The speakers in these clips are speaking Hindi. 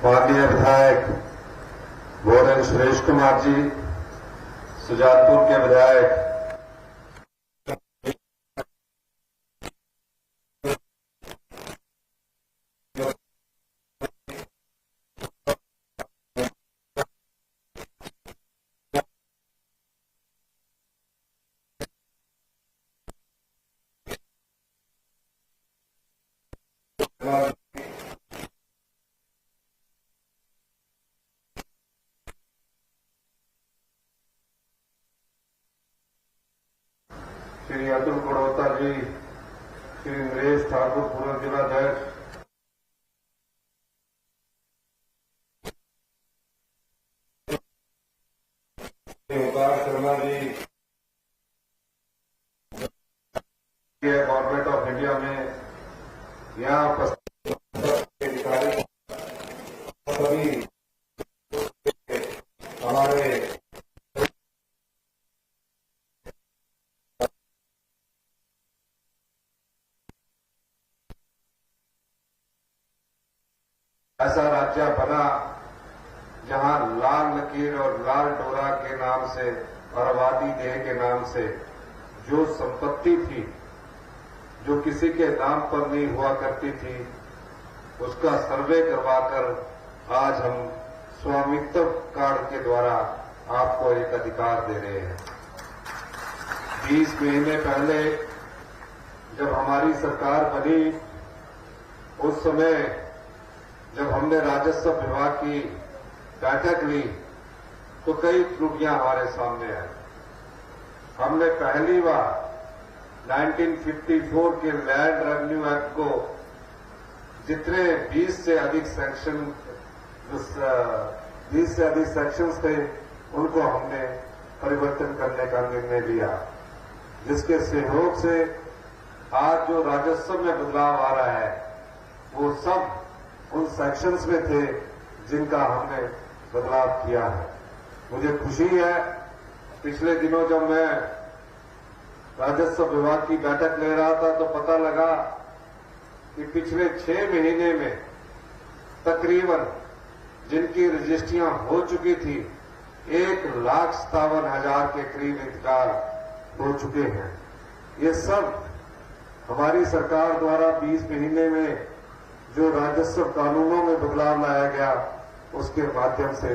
माननीय विधायक बोरन सुरेश कुमार जी, सुजानपुर के विधायक श्री अतुल कड़ोता जी, श्री नरेश ठाकुर पूर्व जिलाध्यक्ष, ओंकार Sharma ji, government of India में यहाँ उपस्थित अधिकारी सभी हमारे ऐसा राज्य बना जहां लाल लकीर और लाल डोरा के नाम से और आबादी देह के नाम से जो संपत्ति थी, जो किसी के नाम पर नहीं हुआ करती थी, उसका सर्वे करवाकर आज हम स्वामित्व कार्ड के द्वारा आपको एक अधिकार दे रहे हैं। 20 महीने पहले जब हमारी सरकार बनी, उस समय जब हमने राजस्व विभाग की बैठक ली तो कई त्रुटियां हमारे सामने आई। हमने पहली बार 1954 के लैंड रेवेन्यू एक्ट को जितने 20 से अधिक सेक्शंस थे उनको हमने परिवर्तन करने का निर्णय लिया, जिसके सहयोग से आज जो राजस्व में बदलाव आ रहा है वो सब उन सेक्शंस में थे जिनका हमने बदलाव किया है। मुझे खुशी है, पिछले दिनों जब मैं राजस्व विभाग की बैठक ले रहा था तो पता लगा कि पिछले 6 महीने में तकरीबन जिनकी रजिस्ट्रियां हो चुकी थी 1,57,000 के करीब इंतकाल हो चुके हैं। ये सब हमारी सरकार द्वारा 20 महीने में जो राजस्व कानूनों में बदलाव लाया गया उसके माध्यम से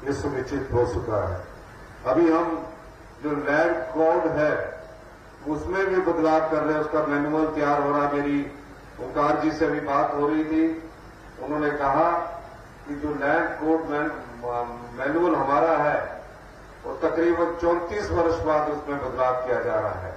ये सुनिश्चित हो चुका है। अभी हम जो लैंड कोड है उसमें भी बदलाव कर रहे हैं, उसका मैनुअल तैयार हो रहा। मेरी ओंकार जी से भी बात हो रही थी, उन्होंने कहा कि जो लैंड कोड मैनुअल हमारा है वो तकरीबन 34 वर्ष बाद उसमें बदलाव किया जा रहा है।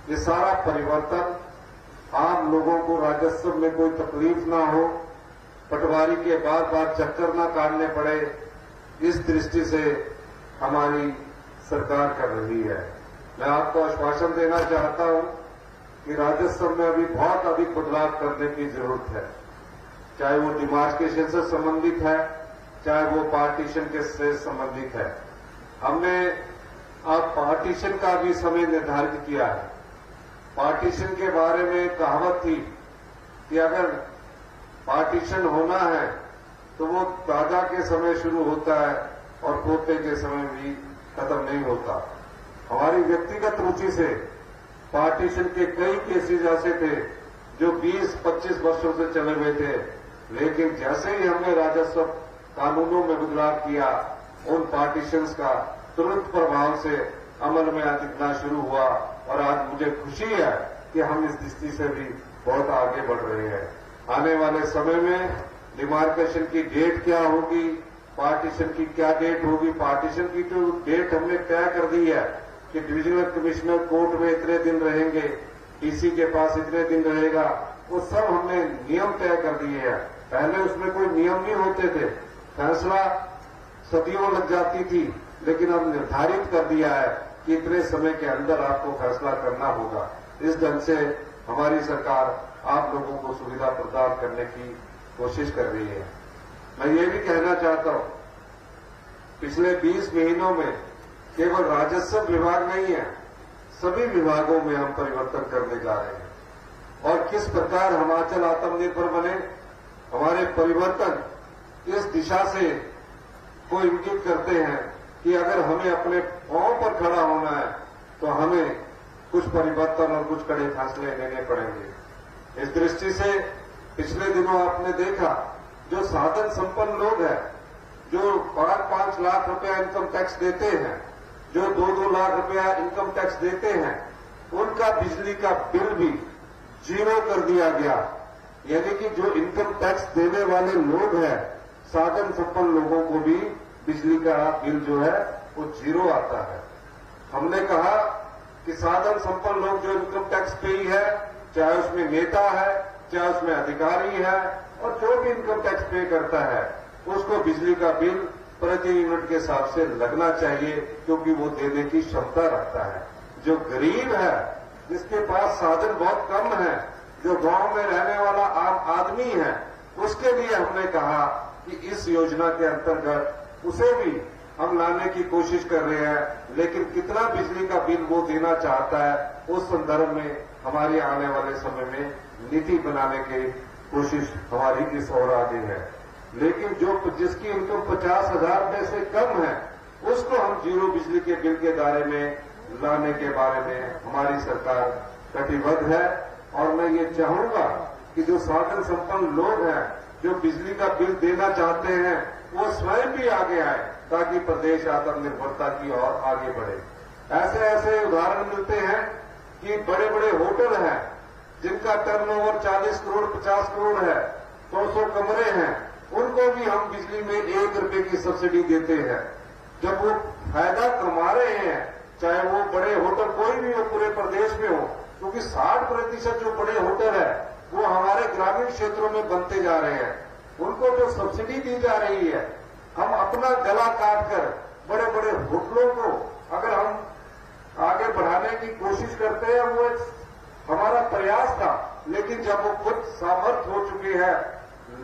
ये सारा परिवर्तन आम लोगों को राजस्व में कोई तकलीफ ना हो, पटवारी के बार बार चक्कर ना काटने पड़े, इस दृष्टि से हमारी सरकार कर रही है। मैं आपको आश्वासन देना चाहता हूं कि राजस्व में अभी बहुत अधिक बदलाव करने की जरूरत है, चाहे वो डिमार्केशन से संबंधित है, चाहे वो पार्टीशन के से संबंधित है। हमने अब पार्टीशन का भी समय निर्धारित किया है। पार्टीशन के बारे में कहावत थी कि अगर पार्टीशन होना है तो वो दादा के समय शुरू होता है और पोते के समय भी खत्म नहीं होता। हमारी व्यक्तिगत रुचि से पार्टीशन के कई केसेज ऐसे थे जो 20-25 वर्षों से चले हुए थे, लेकिन जैसे ही हमने राजस्व कानूनों में बदलाव किया, उन पार्टीशंस का तुरंत प्रभाव से अमल में दिखना शुरू हुआ और आज मुझे खुशी है कि हम इस दृष्टि से भी बहुत आगे बढ़ रहे हैं। आने वाले समय में डिमार्केशन की डेट क्या होगी, पार्टीशन की क्या डेट होगी, पार्टीशन की जो डेट हमने तय कर दी है कि डिविजनल कमिश्नर कोर्ट में इतने दिन रहेंगे, डीसी के पास इतने दिन रहेगा, वो सब हमने नियम तय कर दिए हैं। पहले उसमें कोई नियम नहीं होते थे, फैसला सदियों लग जाती थी, लेकिन अब निर्धारित कर दिया है कि इतने समय के अंदर आपको फैसला करना होगा। इस ढंग से हमारी सरकार आप लोगों को सुविधा प्रदान करने की कोशिश कर रही है। मैं ये भी कहना चाहता हूं, पिछले 20 महीनों में केवल राजस्व विभाग नहीं है, सभी विभागों में हम परिवर्तन करने जा रहे हैं। और किस प्रकार हिमाचल आत्मनिर्भर बने, हमारे परिवर्तन इस दिशा से को इंगित करते हैं कि अगर हमें अपने पांव पर खड़ा होना है तो हमें कुछ परिवर्तन और कुछ कड़े फैसले लेने पड़ेंगे। इस दृष्टि से पिछले दिनों आपने देखा जो साधन संपन्न लोग हैं, जो 5-5 लाख रुपया इनकम टैक्स देते हैं, जो 2-2 लाख रुपया इनकम टैक्स देते हैं, उनका बिजली का बिल भी जीरो कर दिया गया। यानी कि जो इनकम टैक्स देने वाले लोग हैं, साधन संपन्न लोगों को भी बिजली का बिल जो है वो जीरो आता है। हमने कहा कि साधन संपन्न लोग जो इनकम टैक्स पेई है, चाहे उसमें नेता है, चाहे उसमें अधिकारी है, और जो भी इनकम टैक्स पे करता है, उसको बिजली का बिल प्रति यूनिट के हिसाब से लगना चाहिए, क्योंकि वो देने की क्षमता रखता है। जो गरीब है, जिसके पास साधन बहुत कम है, जो गांव में रहने वाला आम आदमी है, उसके लिए हमने कहा कि इस योजना के अंतर्गत उसे भी हम लाने की कोशिश कर रहे हैं। लेकिन कितना बिजली का बिल वो देना चाहता है, उस संदर्भ में हमारी आने वाले समय में नीति बनाने की कोशिश हमारी इस ओर आगे है। लेकिन जिसकी इनकम 50,000 रुपये से कम है, उसको हम जीरो बिजली के बिल के दायरे में लाने के बारे में हमारी सरकार कटिबद्ध है। और मैं ये चाहूंगा कि जो साधन संपन्न लोग हैं, जो बिजली का बिल देना चाहते हैं, वो स्वयं भी आगे आए, ताकि प्रदेश आत्मनिर्भरता की ओर आगे बढ़े। ऐसे ऐसे उदाहरण मिलते हैं कि बड़े बड़े होटल हैं जिनका टर्नओवर 40 करोड़ 50 करोड़ है, 100 कमरे हैं, उनको भी हम बिजली में 1 रुपए की सब्सिडी देते हैं। जब वो फायदा कमा रहे हैं, चाहे वो बड़े होटल कोई भी हो, पूरे प्रदेश में हो, क्योंकि 60% जो बड़े होटल है वो हमारे ग्रामीण क्षेत्रों में बनते जा रहे हैं। उनको जो सब्सिडी दी जा रही है, हम अपना गला काटकर बड़े बड़े होटलों को अगर हम आगे बढ़ाने की कोशिश करते हैं, वो एक हमारा प्रयास था। लेकिन जब वो खुद सामर्थ हो चुके हैं,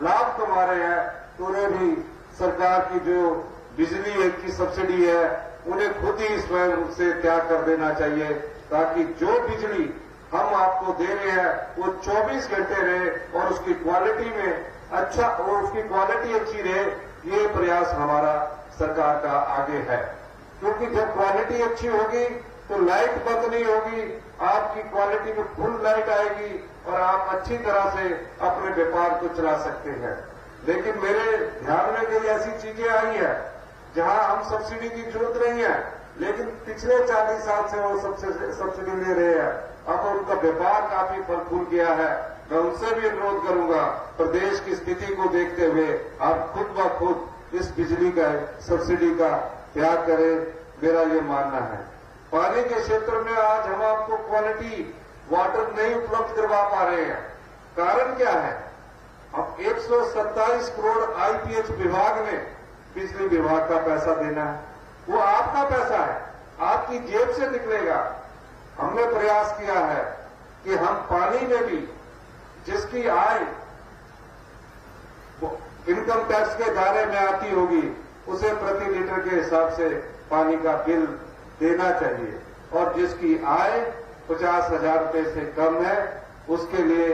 लाभ कमा रहे हैं, तो उन्हें भी सरकार की जो बिजली की सब्सिडी है, उन्हें खुद ही स्वयं उससे त्याग कर देना चाहिए, ताकि जो बिजली हम आपको दे रहे हैं वो 24 घंटे रहे और उसकी क्वालिटी में अच्छा, और उसकी क्वालिटी अच्छी रहे। ये प्रयास हमारा सरकार का आगे है, क्योंकि जब क्वालिटी अच्छी होगी तो लाइट बंद नहीं होगी, आपकी क्वालिटी में फुल लाइट आएगी और आप अच्छी तरह से अपने व्यापार को चला सकते हैं। लेकिन मेरे ध्यान में कई ऐसी चीजें आई है जहां हम सब्सिडी की जरूरत नहीं है, लेकिन पिछले 40 साल से वो सब्सिडी ले रहे हैं। अब उनका व्यापार काफी फल फूल गया है। मैं उनसे भी अनुरोध करूंगा, प्रदेश की स्थिति को देखते हुए आप खुद ब खुद इस बिजली का सब्सिडी का त्याग करें, मेरा ये मानना है। पानी के क्षेत्र में आज हम आपको क्वालिटी वाटर नहीं उपलब्ध करवा पा रहे हैं। कारण क्या है? अब 127 करोड़ आईपीएच विभाग ने बिजली विभाग का पैसा देना है, वो आपका पैसा है, आपकी जेब से निकलेगा। हमने प्रयास किया है कि हम पानी में भी जिसकी आय इनकम टैक्स के दायरे में आती होगी, उसे प्रति लीटर के हिसाब से पानी का बिल देना चाहिए, और जिसकी आय 50,000 रुपये से कम है, उसके लिए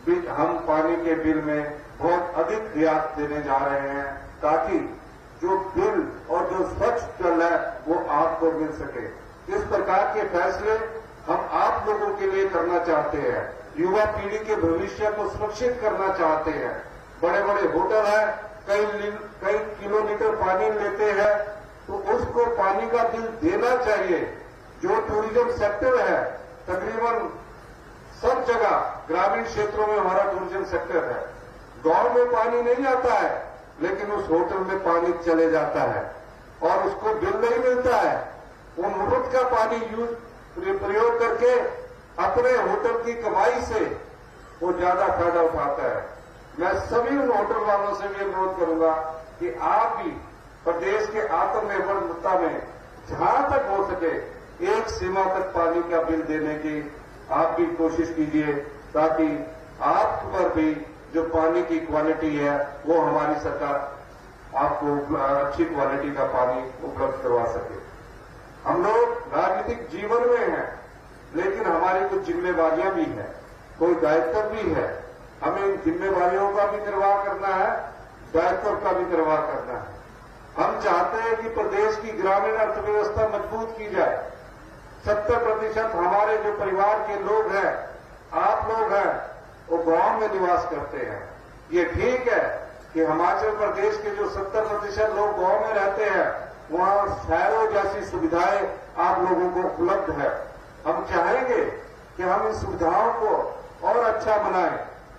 भी हम पानी के बिल में बहुत अधिक रियायत देने जा रहे हैं, ताकि जो बिल और जो स्वच्छ जल है वो आपको मिल सके। इस प्रकार के फैसले हम आप लोगों के लिए करना चाहते हैं, युवा पीढ़ी के भविष्य को सुरक्षित करना चाहते हैं। बड़े बड़े होटल हैं, कई किलोमीटर पानी लेते हैं, तो उसको पानी का बिल देना चाहिए। जो टूरिज्म सेक्टर है, तकरीबन सब जगह ग्रामीण क्षेत्रों में हमारा टूरिज्म सेक्टर है, गांव में पानी नहीं आता है, लेकिन उस होटल में पानी चले जाता है और उसको बिल नहीं मिलता है। वो मुफ्त का पानी प्रयोग करके अपने होटल की कमाई से वो ज्यादा फायदा उठाता है। मैं सभी उन होटल वालों से भी अनुरोध करूंगा कि आप भी प्रदेश के आत्मनिर्भरता में जहां तक हो सके एक सीमा तक पानी का बिल देने की आप भी कोशिश कीजिए, ताकि आप पर भी जो पानी की क्वालिटी है वो हमारी सरकार आपको अच्छी क्वालिटी का पानी उपलब्ध करवा सके। हम लोग राजनीतिक जीवन में हैं, लेकिन हमारी कुछ जिम्मेवारियां भी हैं, कोई दायित्व भी है। हमें इन जिम्मेवारियों का भी निर्वाह करना है, दायित्व का भी निर्वाह करना है। हम चाहते हैं कि प्रदेश की ग्रामीण अर्थव्यवस्था मजबूत की जाए। 70% हमारे जो परिवार के लोग हैं, आप लोग हैं, वो गांव में निवास करते हैं। ये ठीक है कि हिमाचल प्रदेश के जो 70% लोग गांव में रहते हैं, वहां शहरों जैसी सुविधाएं आप लोगों को उपलब्ध है। हम चाहेंगे कि हम इन सुविधाओं को और अच्छा बनाएं,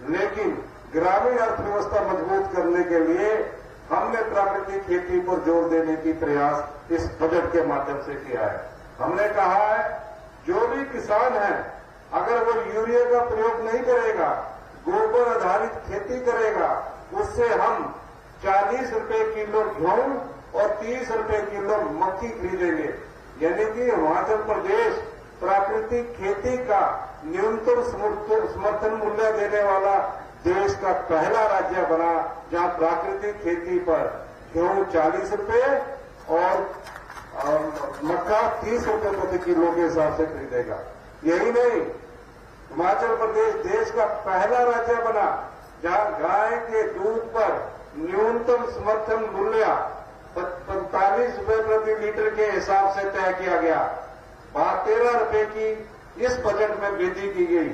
लेकिन ग्रामीण अर्थव्यवस्था मजबूत करने के लिए हमने प्राकृतिक खेती पर जोर देने की प्रयास इस बजट के माध्यम से किया है। हमने कहा है जो भी किसान है, अगर वो यूरिया का प्रयोग नहीं करेगा, गोबर आधारित खेती करेगा, उससे हम 40 रुपए किलो गेहूं और 30 रुपए किलो मक्की खरीदेंगे। यानी कि हिमाचल प्रदेश प्राकृतिक खेती का न्यूनतम समर्थन मूल्य देने वाला देश का पहला राज्य बना, जहां प्राकृतिक खेती पर गेहूं 40 रुपए और मक्का 30 रुपए प्रति किलो के हिसाब से खरीदेगा। यही नहीं, हिमाचल प्रदेश देश का पहला राज्य बना जहां गाय के दूध पर न्यूनतम समर्थन मूल्य 45 रुपए प्रति लीटर के हिसाब से तय किया गया। 13 रुपए की इस बजट में वृद्धि की गई।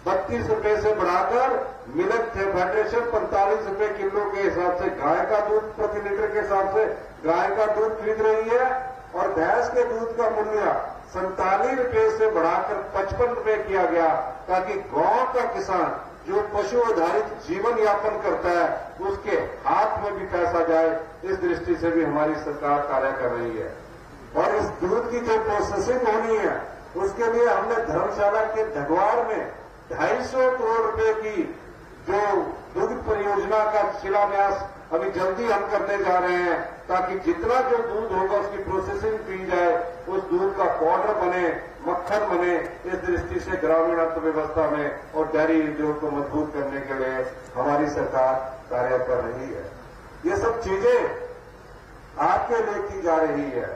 32 रुपए से बढ़ाकर मिल्क फेडरेशन 45 रुपए किलो के हिसाब से गाय का दूध प्रति लीटर के हिसाब से गाय का दूध खरीद रही है, और भैंस के दूध का मूल्य 47 रुपए से बढ़ाकर 55 रुपए किया गया, ताकि गांव का किसान जो पशु आधारित जीवन यापन करता है, उसके हाथ में भी पैसा जाए। इस दृष्टि से भी हमारी सरकार कार्य कर रही है। और इस दूध की जो प्रोसेसिंग होनी है, उसके लिए हमने धर्मशाला के ढगवार में 250 करोड़ रुपए की जो दुग्ध परियोजना का शिलान्यास अभी जल्दी हम करने जा रहे हैं, ताकि जितना जो दूध होगा उसकी प्रोसेसिंग की जाए, उस दूध का पाउडर बने, मक्खन बने। इस दृष्टि से ग्रामीण अर्थव्यवस्था में और डेयरी उद्योग को मजबूत करने के लिए हमारी सरकार कार्य कर रही है। ये सब चीजें आपके लिए की जा रही है।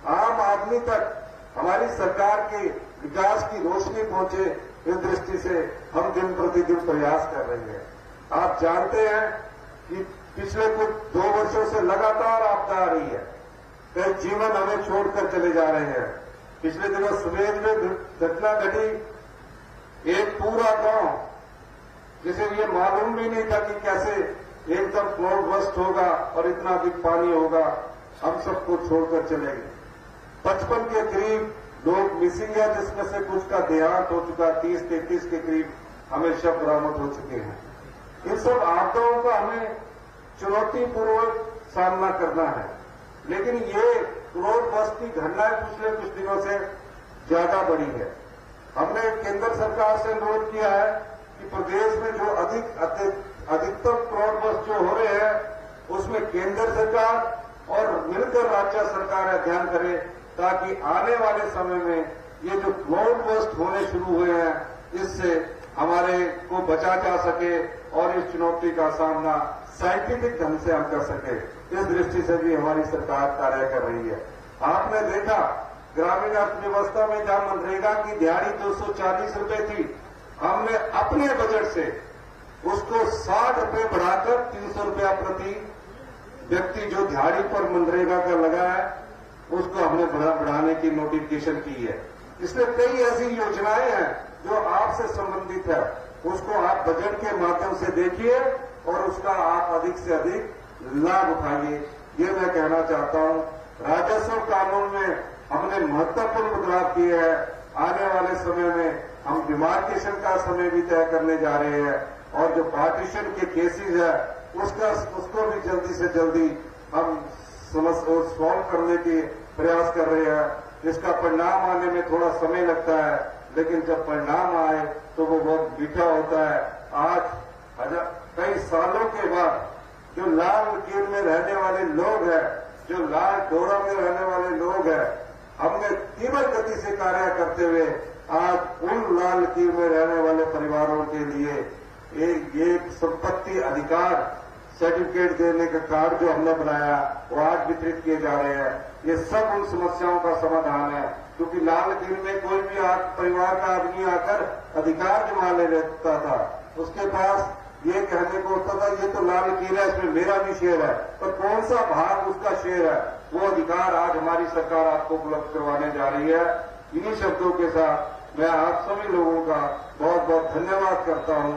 आम आदमी तक हमारी सरकार के विकास की रोशनी पहुंचे, इस दृष्टि से हम दिन प्रतिदिन प्रयास कर रहे हैं। आप जानते हैं कि पिछले कुछ 2 वर्षों से लगातार आपदा आ रही है, कई जीवन हमें छोड़कर चले जा रहे हैं। पिछले दिनों सुमेर में घटना घटी, एक पूरा गांव जिसे ये मालूम भी नहीं था कि कैसे एकदम क्लाउड बस्ट होगा और इतना अधिक पानी होगा, हम सबको छोड़कर चले गए। 55 के करीब लोग मिसिंग है, जिसमें से कुछ का देहांत हो चुका, 30-33 के करीब हमें शव बरामद हो चुके हैं। इन सब आपदाओं का हमें चुनौतीपूर्वक सामना करना है, लेकिन ये क्लाउड बस्ट की घटनाएं पिछले कुछ दिनों से ज्यादा बढ़ी है। हमने केंद्र सरकार से अनुरोध किया है कि प्रदेश में जो अधिकतम क्लाउड बस्ट जो हो रहे हैं, उसमें केंद्र सरकार और मिलकर राज्य सरकार अध्ययन करे, ताकि आने वाले समय में ये जो क्लाउड बस्ट होने शुरू हुए हैं, इससे हमारे को बचा जा सके और इस चुनौती का सामना साइंटिफिक ढंग से हम कर सके। इस दृष्टि से भी हमारी सरकार कार्य कर रही है। आपने देखा ग्रामीण अर्थव्यवस्था में जहां मनरेगा की दिहाड़ी 240 रुपए थी, हमने अपने बजट से उसको 60 रुपए बढ़ाकर 300 रुपया प्रति व्यक्ति जो दिहाड़ी पर मनरेगा का लगा है, उसको हमने बढ़ाने की नोटिफिकेशन की है। इसलिए कई ऐसी योजनाएं हैं जो आपसे संबंधित है, उसको आप बजट के माध्यम से देखिए और उसका आप अधिक से अधिक लाभ उठाइए, ये मैं कहना चाहता हूं। राजस्व कानून में हमने महत्वपूर्ण बदलाव किए हैं। आने वाले समय में हम डिमार्केशन का समय भी तय करने जा रहे हैं, और जो पार्टीशन के केसेज है उसको भी जल्दी से जल्दी हम सॉल्व करने की प्रयास कर रहे हैं। इसका परिणाम आने में थोड़ा समय लगता है, लेकिन जब परिणाम आए तो वो बहुत मीठा होता है। आज कई सालों के बाद जो लाल लकीर में रहने वाले लोग हैं, जो लाल डोरा में रहने वाले लोग हैं, हमने तीव्र गति से कार्य करते हुए आज उन लाल लकीर में रहने वाले परिवारों के लिए एक संपत्ति अधिकार सर्टिफिकेट देने का कार्ड जो हमने बनाया, वो आज वितरित किए जा रहे हैं। ये सब उन समस्याओं का समाधान है, क्योंकि लाल लकीर में कोई भी परिवार का आदमी आकर अधिकार जमा ले लेता था, उसके पास ये कहने को होता था ये तो लाल कीला है, इसमें मेरा भी शेयर है, पर कौन सा भाग उसका शेयर है, वो अधिकार आज हमारी सरकार आपको उपलब्ध करवाने जा रही है। इन्हीं शब्दों के साथ मैं आप सभी लोगों का बहुत बहुत धन्यवाद करता हूं।